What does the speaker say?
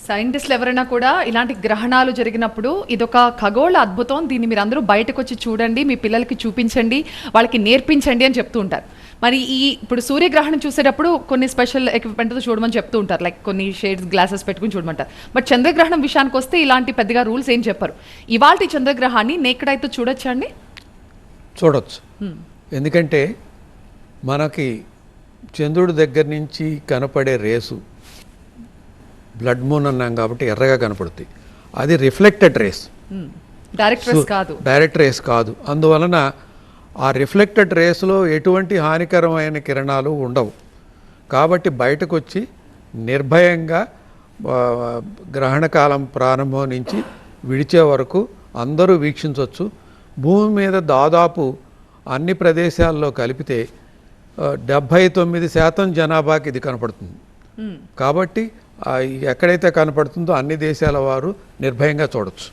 సైంటిస్టులు ఎవరైనా కూడా ఇలాంటి గ్రహణాలు జరిగినప్పుడు ఇదొక ఖగోళ అద్భుతం, దీన్ని మీరు అందరూ బయటకు వచ్చి చూడండి, మీ పిల్లలకి చూపించండి, వాళ్ళకి నేర్పించండి అని చెప్తూ ఉంటారు. మరి ఇప్పుడు సూర్యగ్రహణం చూసేటప్పుడు కొన్ని స్పెషల్ ఎక్విప్మెంట్తో చూడమని చెప్తూ ఉంటారు, లైక్ కొన్ని షేడ్స్ గ్లాసెస్ పెట్టుకుని చూడమంటారు. బట్ చంద్రగ్రహణం విషయానికి వస్తే ఇలాంటి పెద్దగా రూల్స్ ఏం చెప్పరు. ఇవాళ చంద్రగ్రహాన్ని నేకడైతే చూడొచ్చా అండి? చూడొచ్చు. ఎందుకంటే మనకి చంద్రుడి దగ్గర నుంచి కనపడే రేసు బ్లడ్ మూన్ అన్నాం కాబట్టి ఎర్రగా కనపడుతుంది. అది రిఫ్లెక్టెడ్ రేస్, డైరెక్ట్ రేస్ కాదు. అందువలన ఆ రిఫ్లెక్టెడ్ రేస్లో ఎటువంటి హానికరమైన కిరణాలు ఉండవు. కాబట్టి బయటకు వచ్చి నిర్భయంగా గ్రహణకాలం ప్రారంభం నుంచి విడిచే వరకు అందరూ వీక్షించవచ్చు. భూమి మీద దాదాపు అన్ని ప్రదేశాల్లో కలిపితే 79% జనాభాకి ఇది కనపడుతుంది. కాబట్టి ఎక్కడైతే కనపడుతుందో అన్ని దేశాల వారు నిర్భయంగా చూడొచ్చు.